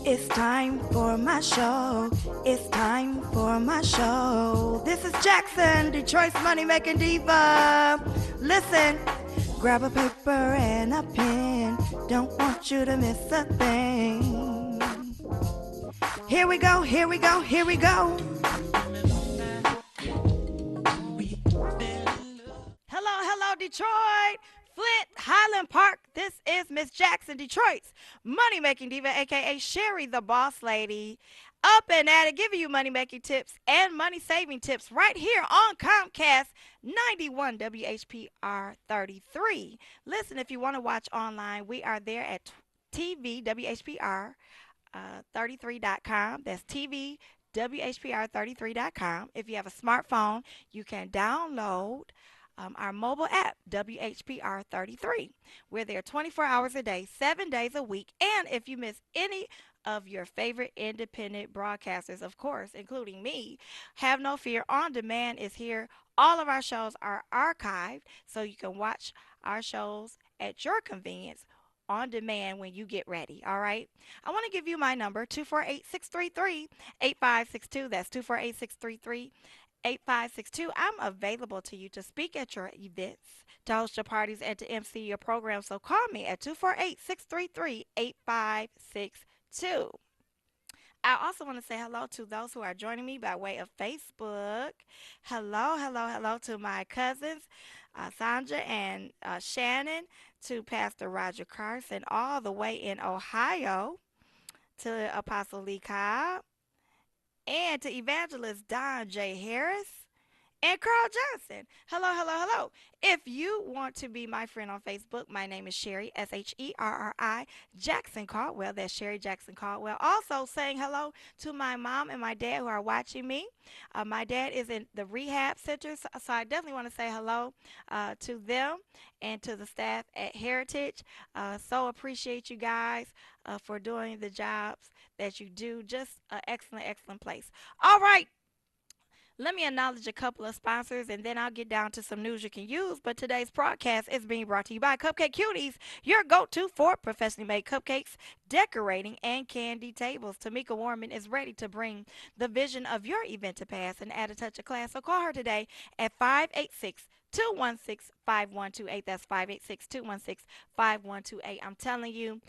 It's time for my show. It's time for my show. This is Jackson, Detroit's money-making diva. Listen, grab a paper and a pen. Don't want you to miss a thing. Here we go, here we go, here we go. Hello, hello, Detroit. Flint, Highland Park. This is Miss Jackson, Detroit's money-making diva, a.k.a. Sherry, the boss lady. Up and at it, giving you money-making tips and money-saving tips right here on Comcast 91 WHPR 33. Listen, if you want to watch online, we are there at TV WHPR 33.com. That's TV WHPR33.com. If you have a smartphone, you can download our mobile app, WHPR 33. We're there 24 hours a day, 7 days a week. And if you miss any of your favorite independent broadcasters, of course, including me, have no fear. On Demand is here. All of our shows are archived, so you can watch our shows at your convenience on demand when you get ready, all right? I want to give you my number, 248-633-8562. That's 248-633-8562. I'm available to you to speak at your events, to host your parties, and to MC your program. So call me at 248-633-8562. I also want to say hello to those who are joining me by way of Facebook. Hello, hello, hello to my cousins, Sandra and Shannon, to Pastor Roger Carson, all the way in Ohio, to Apostle Lee Cobb, and to Evangelist Don J. Harris and Carl Johnson. Hello, hello, hello. If you want to be my friend on Facebook, my name is Sherry, Sherri Jackson Caldwell. That's Sherry Jackson Caldwell. Also saying hello to my mom and my dad who are watching me. My dad is in the rehab center, so I definitely want to say hello to them and to the staff at Heritage. So appreciate you guys for doing the jobs that you do. Just an excellent, excellent place. All right. Let me acknowledge a couple of sponsors and then I'll get down to some news you can use. But today's broadcast is being brought to you by Cupcake Cuties, your go-to for professionally made cupcakes, decorating, and candy tables. Tamika Warman is ready to bring the vision of your event to pass and add a touch of class. So call her today at 586-216-5128. That's 586-216-5128. I'm telling you,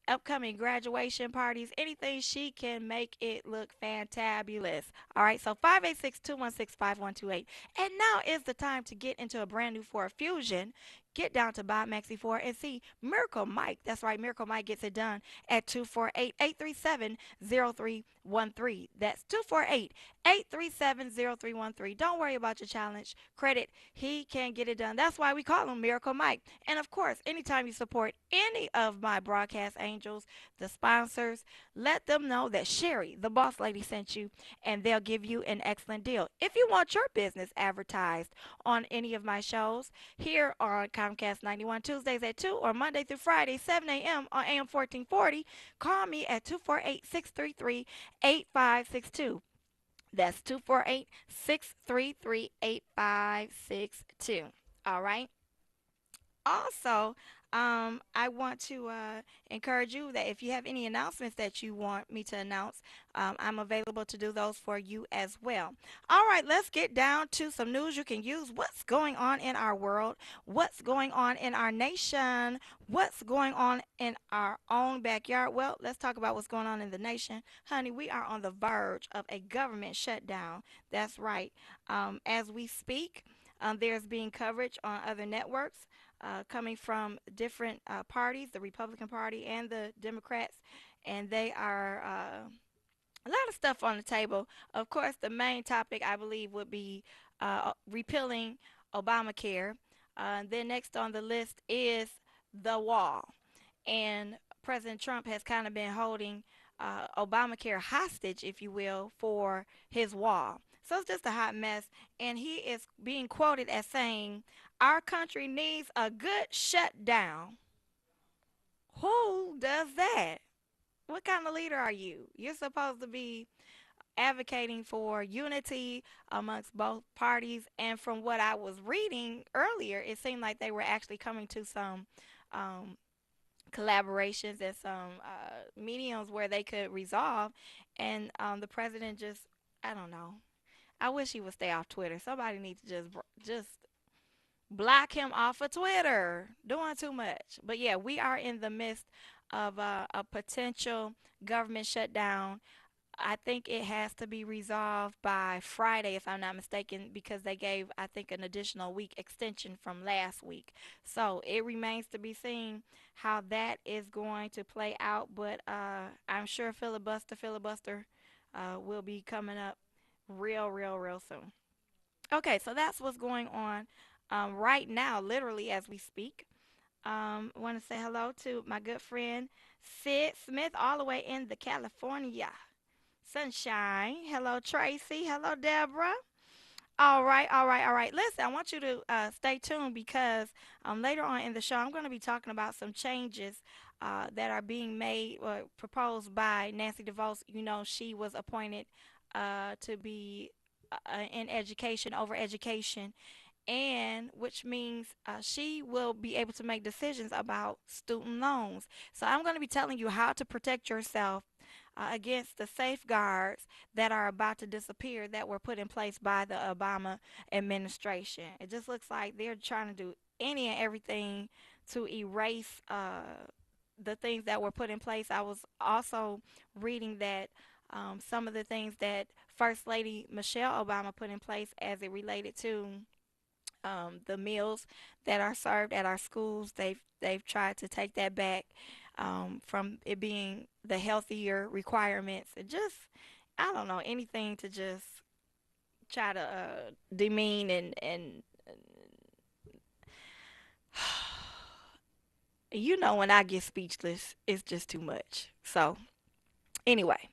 upcoming graduation parties, anything she can make it look fantabulous. All right, so 586-216-5128. And now is the time to get into a brand new Ford Fusion. Get down to Bob Maxey Ford and see Miracle Mike. That's right, Miracle Mike gets it done at 248-837-0313. That's 248-837-0313. Don't worry about your challenge credit. He can get it done. That's why we call him Miracle Mike. And of course, anytime you support any of my broadcast angels, the sponsors, let them know that Sherry, the boss lady, sent you, and they'll give you an excellent deal. If you want your business advertised on any of my shows here on Comcast 91 Tuesdays at 2 or Monday through Friday 7 a.m. on AM 1440, call me at 248-633-8562. That's 248-633-8562. All right. Also, I want to encourage you that if you have any announcements that you want me to announce, I'm available to do those for you as well. All right, let's get down to some news you can use. What's going on in our world? What's going on in our nation? What's going on in our own backyard? Well, let's talk about what's going on in the nation. Honey, we are on the verge of a government shutdown. That's right. As we speak, there's being coverage on other networks coming from different parties, the Republican Party and the Democrats, and they are a lot of stuff on the table. Of course, the main topic, I believe, would be repealing Obamacare. Then next on the list is the wall. And President Trump has kind of been holding Obamacare hostage, if you will, for his wall. So it's just a hot mess. And he is being quoted as saying, our country needs a good shutdown. Who does that? What kind of leader are you? You're supposed to be advocating for unity amongst both parties. And from what I was reading earlier, it seemed like they were actually coming to some collaborations and some mediums where they could resolve. And the president just, I don't know. I wish he would stay off Twitter. Somebody needs to just block him off of Twitter. Doing too much. But yeah, we are in the midst of a potential government shutdown. I think it has to be resolved by Friday, if I'm not mistaken, because they gave, I think, an additional week extension from last week. So it remains to be seen how that is going to play out. But I'm sure filibuster will be coming up real soon. Okay, so that's what's going on right now, literally as we speak. I want to say hello to my good friend Sid Smith, all the way in the California sunshine. Hello, Tracy. Hello, Deborah. All right. Listen, I want you to stay tuned because later on in the show, I'm going to be talking about some changes that are being made or proposed by Nancy DeVos. You know, she was appointed to be in education, over education, and which means she will be able to make decisions about student loans. So I'm going to be telling you how to protect yourself against the safeguards that are about to disappear that were put in place by the Obama administration. It just looks like they're trying to do any and everything to erase the things that were put in place. I was also reading that some of the things that First Lady Michelle Obama put in place as it related to the meals that are served at our schools. They've tried to take that back from it being the healthier requirements. And just I don't know anything to just try to demean and you know when I get speechless, it's just too much. So anyway,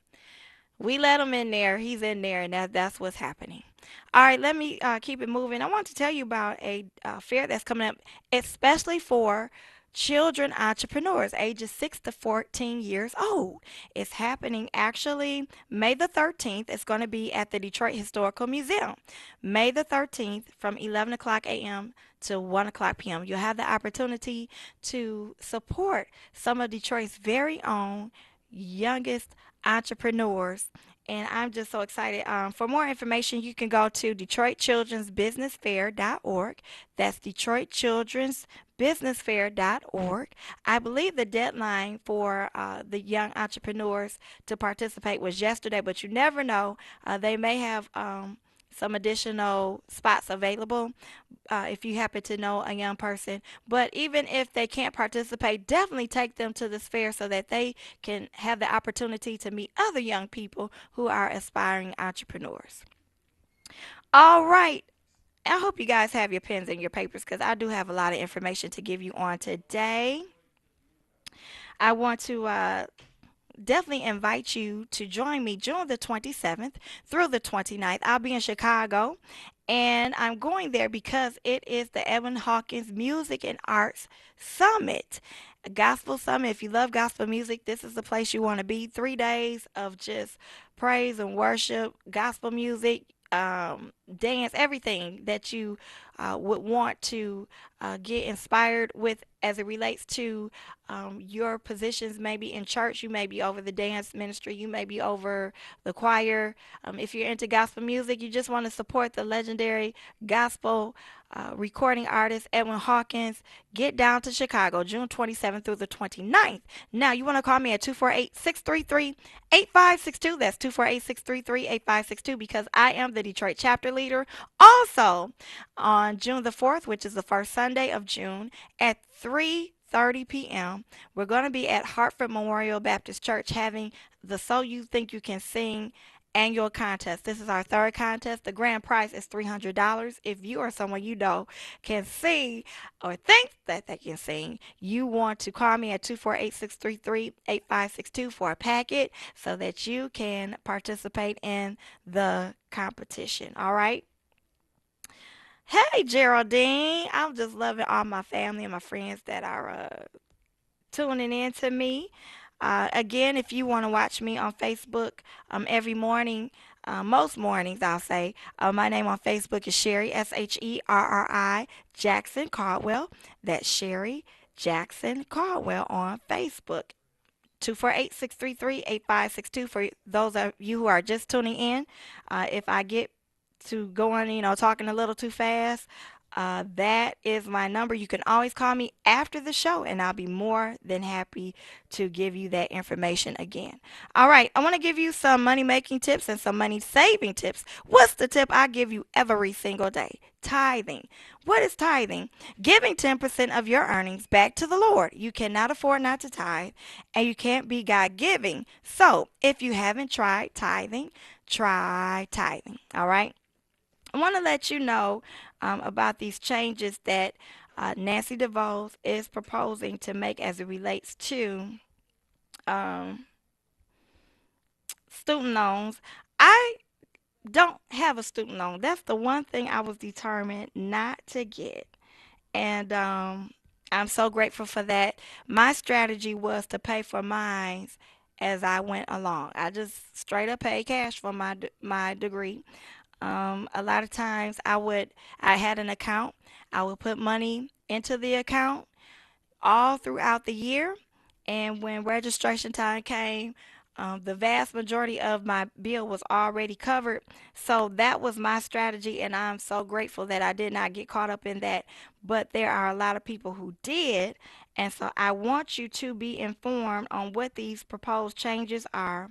we let him in there. He's in there, and that's what's happening. All right, let me keep it moving. I want to tell you about a fair that's coming up, especially for children entrepreneurs ages 6 to 14 years old. It's happening actually May the 13th. It's going to be at the Detroit Historical Museum. May the 13th from 11 o'clock a.m. to 1 o'clock p.m. You'll have the opportunity to support some of Detroit's very own youngest entrepreneurs. And I'm just so excited. For more information, you can go to DetroitChildren'sBusinessFair.org. That's DetroitChildren'sBusinessFair.org. I believe the deadline for the young entrepreneurs to participate was yesterday, but you never know. They may have some additional spots available if you happen to know a young person. But even if they can't participate, definitely take them to this fair so that they can have the opportunity to meet other young people who are aspiring entrepreneurs. All right. I hope you guys have your pens and your papers because I do have a lot of information to give you on today. I want to definitely invite you to join me June the 27th through the 29th. I'll be in Chicago and I'm going there because it is the Edwin Hawkins Music and Arts Summit. A gospel summit. If you love gospel music, this is the place you want to be. 3 days of just praise and worship, gospel music, dance, everything that you would want to get inspired with as it relates to your positions maybe in church. You may be over the dance ministry, you may be over the choir. If you're into gospel music, you just want to support the legendary gospel recording artist Edwin Hawkins. Get down to Chicago June 27th through the 29th. Now, you want to call me at 248-633-8562. That's 248-633-8562 because I am the Detroit chapter leader. Also, on June the 4th, which is the first Sunday of June, at 3:30 p.m. We're going to be at Hartford Memorial Baptist Church having the So You Think You Can Sing annual contest. This is our third contest. The grand prize is $300. If you or someone you know can sing or think that they can sing, you want to call me at 248-633-8562 for a packet so that you can participate in the competition. All right? Hey, Geraldine. I'm just loving all my family and my friends that are tuning in to me. Again, if you want to watch me on Facebook every morning, most mornings I'll say, my name on Facebook is Sherry, Sherri Jackson Caldwell. That's Sherry Jackson Caldwell on Facebook. 248-633-8562 for those of you who are just tuning in. If I get to going, talking a little too fast, that is my number. You can always call me after the show, and I'll be more than happy to give you that information again. All right, I want to give you some money making tips and some money saving tips. What's the tip I give you every single day? Tithing. What is tithing? Giving 10% of your earnings back to the Lord. You cannot afford not to tithe, and you can't be God giving. So, if you haven't tried tithing, try tithing. All right. I want to let you know about these changes that Nancy DeVos is proposing to make as it relates to um, student loans. I don't have a student loan. That's the one thing I was determined not to get. And I'm so grateful for that. My strategy was to pay for mine as I went along. I just straight up paid cash for my degree. A lot of times I had an account. I would put money into the account all throughout the year. And when registration time came, the vast majority of my bill was already covered. So that was my strategy, and I'm so grateful that I did not get caught up in that. But there are a lot of people who did. And so I want you to be informed on what these proposed changes are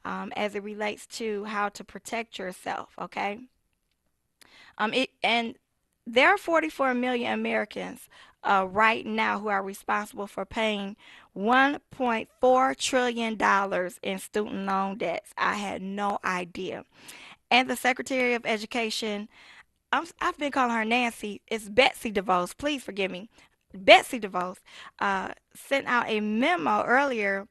as it relates to how to protect yourself, okay? And there are 44 million Americans right now who are responsible for paying $1.4 trillion in student loan debts. I had no idea. And the Secretary of Education, I've been calling her Nancy. It's Betsy DeVos. Please forgive me. Betsy DeVos sent out a memo earlier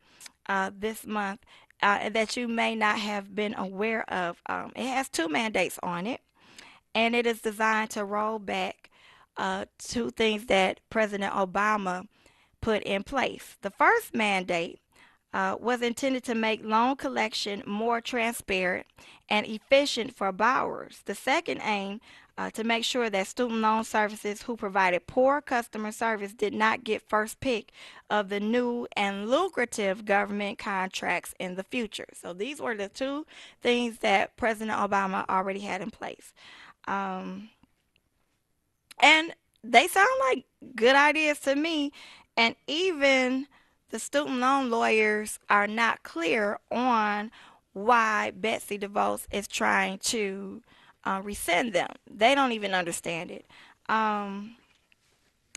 this month that you may not have been aware of. It has two mandates on it, and it is designed to roll back two things that President Obama put in place. The first mandate was intended to make loan collection more transparent and efficient for borrowers. The second aim to make sure that student loan services who provided poor customer service did not get first pick of the new and lucrative government contracts in the future. So these were the two things that President Obama already had in place. Um, and they sound like good ideas to me. And even the student loan lawyers are not clear on why Betsy DeVos is trying to rescind them. They don't even understand it. Um,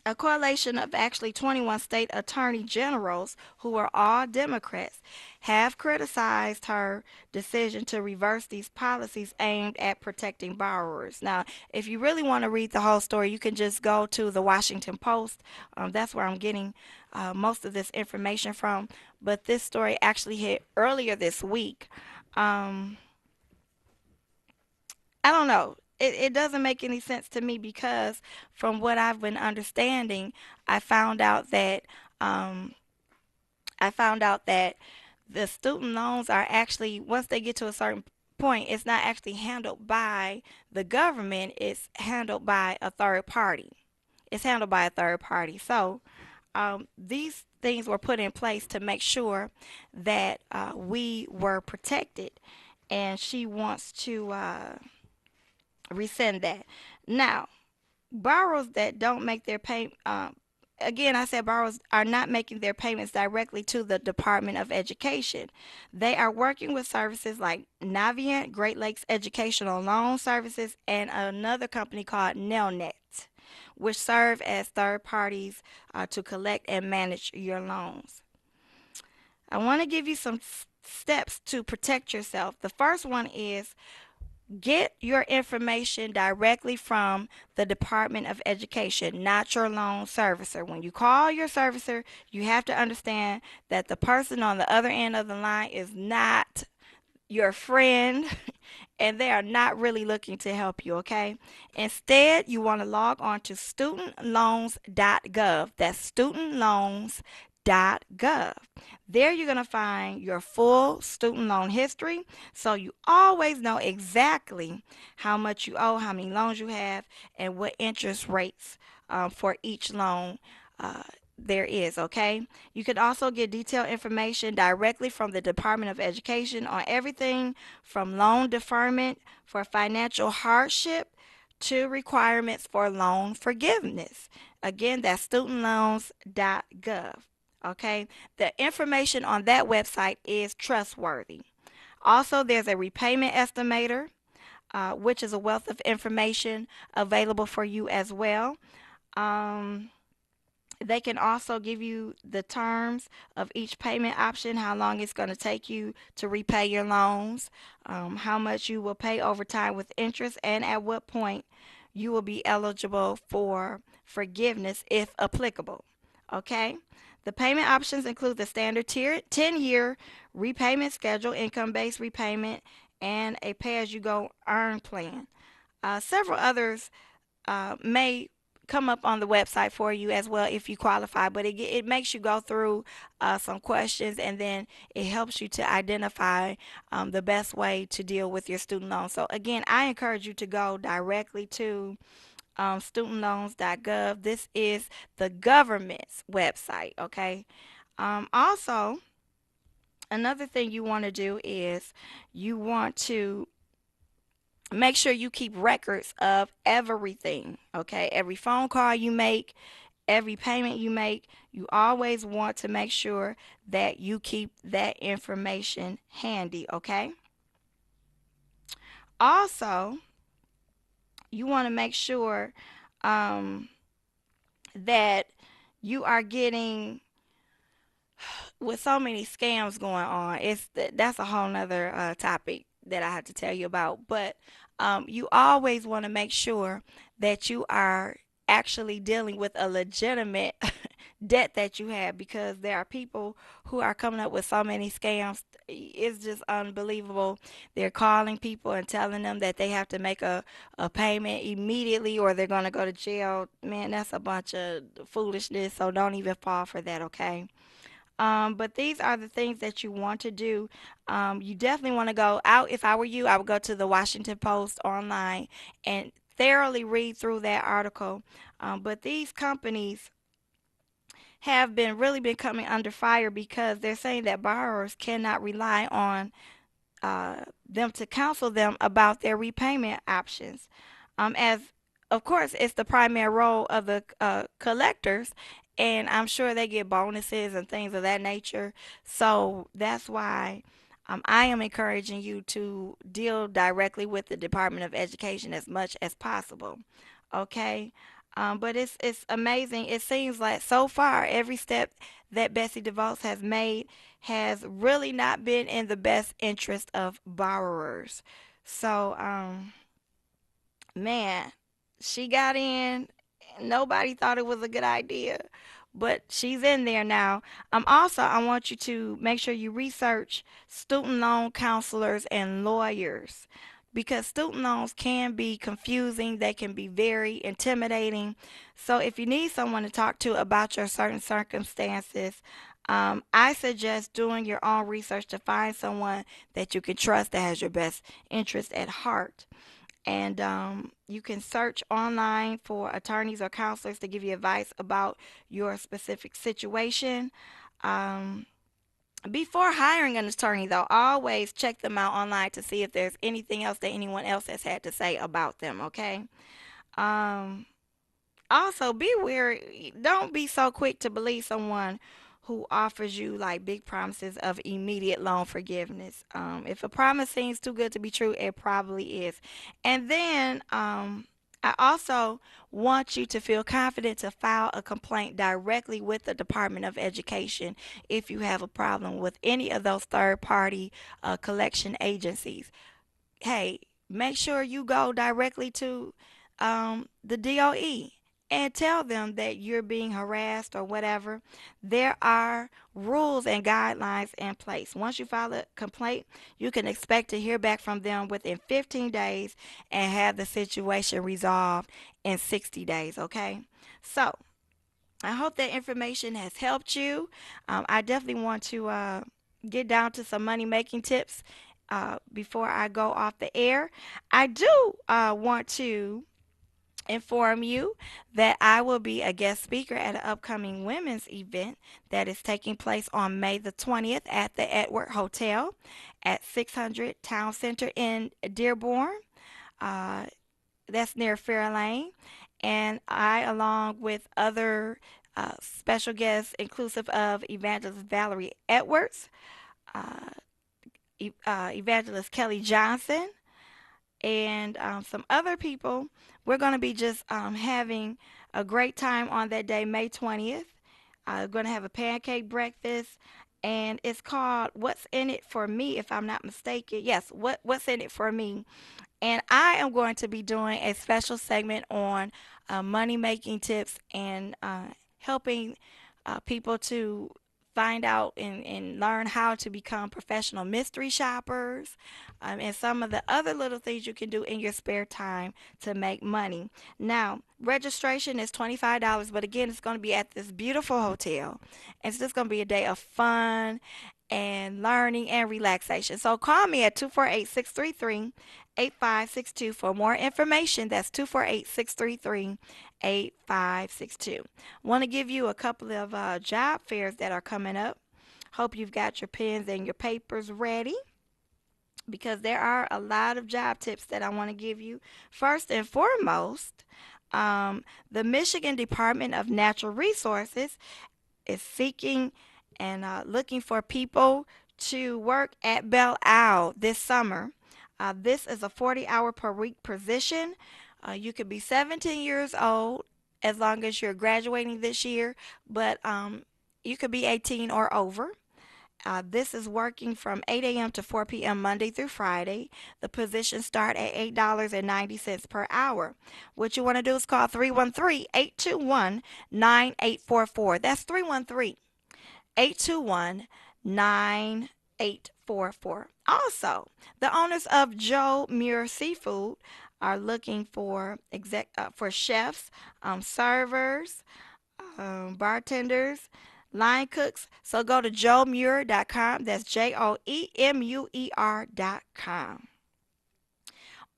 a coalition of actually 21 state attorney generals, who are all Democrats, have criticized her decision to reverse these policies aimed at protecting borrowers. Now, if you really want to read the whole story, you can just go to the Washington Post. That's where I'm getting most of this information from. But this story actually hit earlier this week. Um, I don't know. It doesn't make any sense to me because from what I've been understanding, I found out that um, I found out that the student loans are actually, once they get to a certain point, it's not actually handled by the government. It's handled by a third party. It's handled by a third party. So these things were put in place to make sure that we were protected, and she wants to rescind that. Now, borrowers that don't make their pay, again, I said borrowers are not making their payments directly to the Department of Education. They are working with services like Navient, Great Lakes Educational Loan Services, and another company called Nelnet, which serve as third parties to collect and manage your loans. I want to give you some steps to protect yourself. The first one is get your information directly from the Department of Education, not your loan servicer. When you call your servicer, you have to understand that the person on the other end of the line is not your friend and they are not really looking to help you, okay? Instead, you want to log on to studentloans.gov. That's studentloans.gov. There you're going to find your full student loan history, so you always know exactly how much you owe, how many loans you have, and what interest rates for each loan there is, okay? You can also get detailed information directly from the Department of Education on everything from loan deferment for financial hardship to requirements for loan forgiveness. Again, that's studentloans.gov, okay? The information on that website is trustworthy. Also, there's a repayment estimator, which is a wealth of information available for you as well. Um, they can also give you the terms of each payment option, how long it's going to take you to repay your loans, how much you will pay over time with interest, and at what point you will be eligible for forgiveness if applicable. Okay? The payment options include the standard tier 10-year repayment schedule, income based repayment, and a pay as you go earn plan. Several others may come up on the website for you as well if you qualify, but it makes you go through some questions, and then it helps you to identify the best way to deal with your student loan. So again, I encourage you to go directly to studentloans.gov. This is the government's website, okay? Also, another thing you want to do is you want to make sure you keep records of everything, okay? Every phone call you make, every payment you make, you always want to make sure that you keep that information handy, okay? Also, you want to make sure um, that you are getting, with so many scams going on, that's a whole nother topic that I have to tell you about. But you always want to make sure that you are actually dealing with a legitimate debt that you have, because there are people who are coming up with so many scams. It's just unbelievable. They're calling people and telling them that they have to make a payment immediately or they're going to go to jail. Man, that's a bunch of foolishness. So don't even fall for that, okay? But these are the things that you want to do. You definitely want to go out. If I were you, I would go to the Washington Post online and thoroughly read through that article. But these companies have been coming under fire because they're saying that borrowers cannot rely on them to counsel them about their repayment options. As of course, it's the primary role of the collectors, and I'm sure they get bonuses and things of that nature. So that's why I am encouraging you to deal directly with the Department of Education as much as possible. Okay. But it's amazing. It seems like so far every step that Bessie DeVos has made has really not been in the best interest of borrowers. So, man, she got in. Nobody thought it was a good idea, but she's in there now. Also, I want you to make sure you research student loan counselors and lawyers, because student loans can be confusing. They can be very intimidating. So if you need someone to talk to about your certain circumstances, I suggest doing your own research to find someone that you can trust that has your best interest at heart. And you can search online for attorneys or counselors to give you advice about your specific situation. Um, Before hiring an attorney, though, always check them out online to see if there's anything else that anyone else has had to say about them, okay? Um, Also, be wary. Don't be so quick to believe someone who offers you like big promises of immediate loan forgiveness. If a promise seems too good to be true, it probably is. And then I also want you to feel confident to file a complaint directly with the Department of Education if you have a problem with any of those third party collection agencies. Hey, make sure you go directly to the DOE and tell them that you're being harassed or whatever. There are rules and guidelines in place. Once you file a complaint, you can expect to hear back from them within 15 days and have the situation resolved in 60 days, okay? So, I hope that information has helped you. I definitely want to get down to some money making tips before I go off the air. I do want to inform you that I will be a guest speaker at an upcoming women's event that is taking place on May the 20th at the Edward Hotel at 600 Town Center in Dearborn. Uh, that's near Fairlane. And I, along with other special guests, inclusive of Evangelist Valerie Edwards, uh, Evangelist Kelly Johnson, and some other people. We're going to be just having a great time on that day, May 20th. Going to have a pancake breakfast, and it's called "What's in It for Me?" If I'm not mistaken. Yes, what's in it for me? And I am going to be doing a special segment on money making tips and helping people to find out and learn how to become professional mystery shoppers, and some of the other little things you can do in your spare time to make money. Now, registration is $25, but again, it's going to be at this beautiful hotel. It's just going to be a day of fun and learning and relaxation. So call me at 248-633-8562 for more information. That's 248-633-8562. Want to give you a couple of job fairs that are coming up. Hope you've got your pens and your papers ready because there are a lot of job tips that I want to give you. First and foremost, the Michigan Department of Natural Resources is seeking and looking for people to work at Belle Isle this summer. This is a 40-hour per week position. You could be 17 years old as long as you're graduating this year, but you could be 18 or over. This is working from 8 a.m. to 4 p.m. Monday through Friday. The positions start at $8.90 per hour. What you want to do is call 313-821-9844. That's 313-821-9844. Also, the owners of Joe Muir Seafood are looking for for chefs, servers, bartenders, line cooks. So go to joemuir.com. That's JOEMUER.com.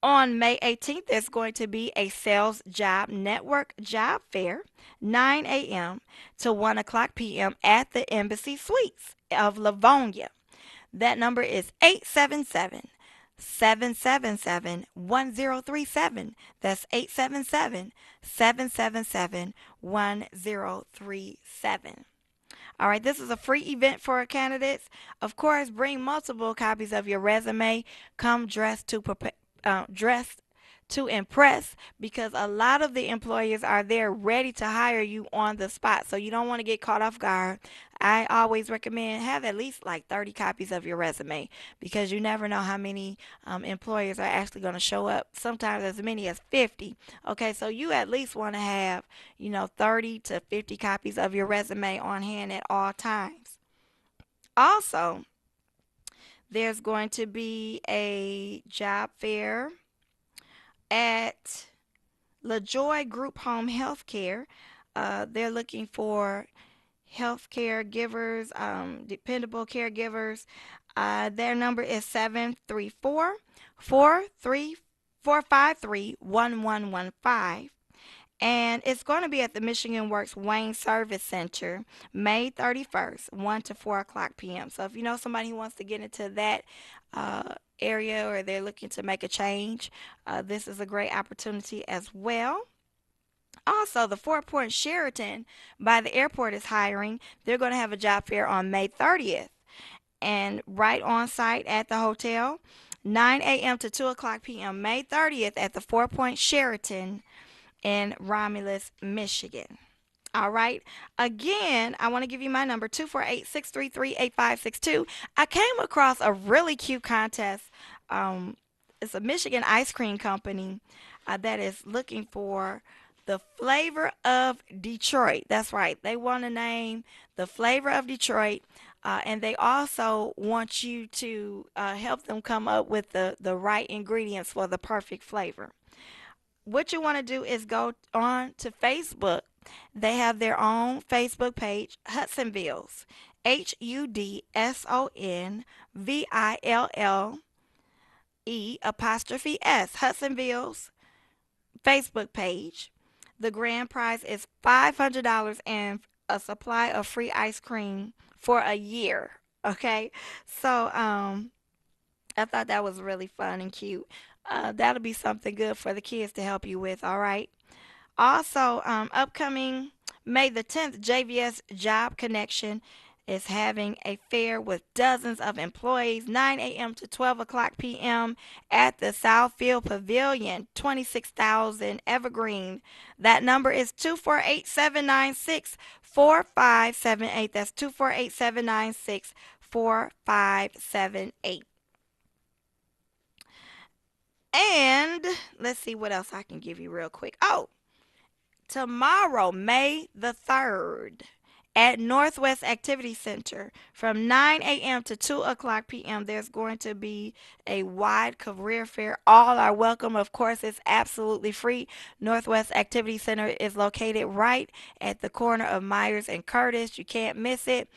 On May 18th, there's going to be a Sales Job Network job fair, 9 a.m. to 1 o'clock p.m. at the Embassy Suites of Livonia. That number is 877-777-1037. That's 877-777-1037. All right, this is a free event for candidates. Of course, bring multiple copies of your resume. Come dressed to impress because a lot of the employers are there ready to hire you on the spot. So you don't want to get caught off guard. I always recommend have at least like 30 copies of your resume because you never know how many employers are actually going to show up. Sometimes as many as 50. Okay, so you at least want to have, 30 to 50 copies of your resume on hand at all times. Also, there's going to be a job fair at LaJoy Group Home Healthcare. They're looking for healthcare givers, dependable caregivers. Their number is 734-453-1115. And it's going to be at the Michigan Works Wayne Service Center, May 31st, 1 to 4 o'clock p.m. So if you know somebody who wants to get into that area or they're looking to make a change, this is a great opportunity as well. Also, the Four Point Sheraton by the airport is hiring. They're going to have a job fair on May 30th and right on site at the hotel, 9 a.m. to 2 o'clock p.m. May 30th at the Four Point Sheraton in Romulus, Michigan. All right. Again, I want to give you my number, 248-633-8562. I came across a really cute contest. It's a Michigan ice cream company that is looking for the flavor of Detroit. That's right. They want to name the flavor of Detroit. And they also want you to help them come up with the right ingredients for the perfect flavor. What you want to do is go on to Facebook. They have their own Facebook page, Hudsonvilles, HUDSONVILLE apostrophe S, Hudsonvilles Facebook page. The grand prize is $500 and a supply of free ice cream for a year. Okay, so I thought that was really fun and cute. That'll be something good for the kids to help you with. All right. Also, upcoming May the 10th, JVS Job Connection is having a fair with dozens of employees, 9 a.m. to 12 o'clock p.m. at the Southfield Pavilion, 26,000 Evergreen. That number is 248-796-4578. That's 248-796-4578. And let's see what else I can give you real quick. Oh, tomorrow, May the 3rd, at Northwest Activity Center from 9 a.m. to 2 o'clock p.m. There's going to be a wide career fair. All are welcome. Of course, it's absolutely free. Northwest Activity Center is located right at the corner of Myers and Curtis. You can't miss it.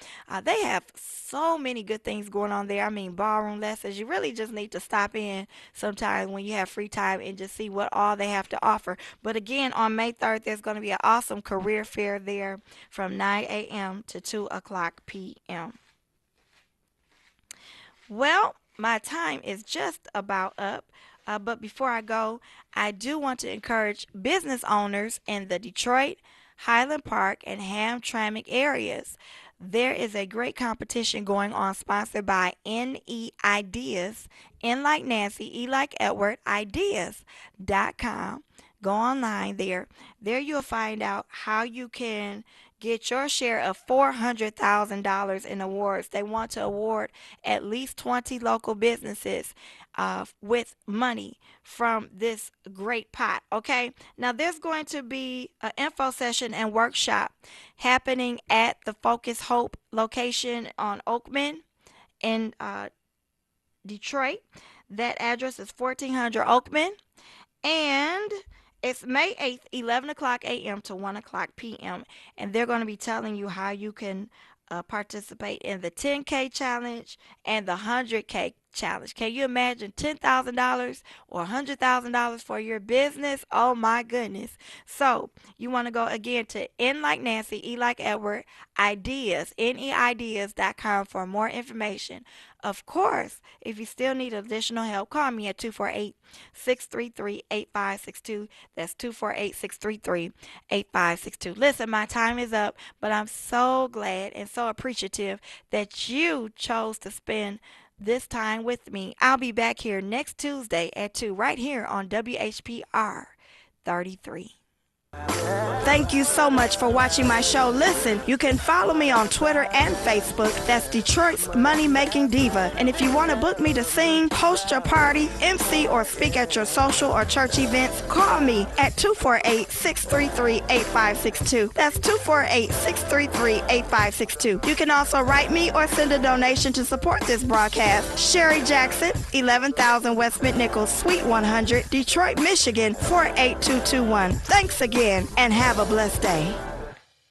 They have so many good things going on there. I mean, ballroom lessons. You really just need to stop in sometime when you have free time and just see what all they have to offer. But again, on May 3rd, there's going to be an awesome career fair there from 9 a.m. to 2 o'clock p.m. Well, my time is just about up. But before I go, I do want to encourage business owners in the Detroit, Highland Park, and Hamtramck areas. There is a great competition going on sponsored by NE Ideas, N like Nancy, E like Edward, ideas.com. Go online there. There you'll find out how you can get your share of $400,000 in awards. They want to award at least 20 local businesses with money from this great pot. Okay, now there's going to be an info session and workshop happening at the Focus Hope location on Oakman in Detroit. That address is 1400 Oakman, and it's May 8th, 11 o'clock a.m. to 1 o'clock p.m. And they're going to be telling you how you can participate in the 10K challenge and the 100K challenge. Can you imagine $10,000 or $100,000 for your business? Oh my goodness. So you want to go again to N like Nancy, E like Edward, ideas, NEideas.com for more information. Of course, if you still need additional help, call me at 248-633-8562. That's 248-633-8562. Listen, my time is up, but I'm so glad and so appreciative that you chose to spend this time with me. I'll be back here next Tuesday at 2 right here on WHPR 33. Thank you so much for watching my show. Listen, you can follow me on Twitter and Facebook. That's Detroit's Money Making Diva. And if you want to book me to sing, host your party, MC, or speak at your social or church events, call me at 248-633-8562. That's 248-633-8562. You can also write me or send a donation to support this broadcast. Sherry Jackson, 11,000 West McNichols, Suite 100, Detroit, Michigan, 48221. Thanks again, and have a blessed day.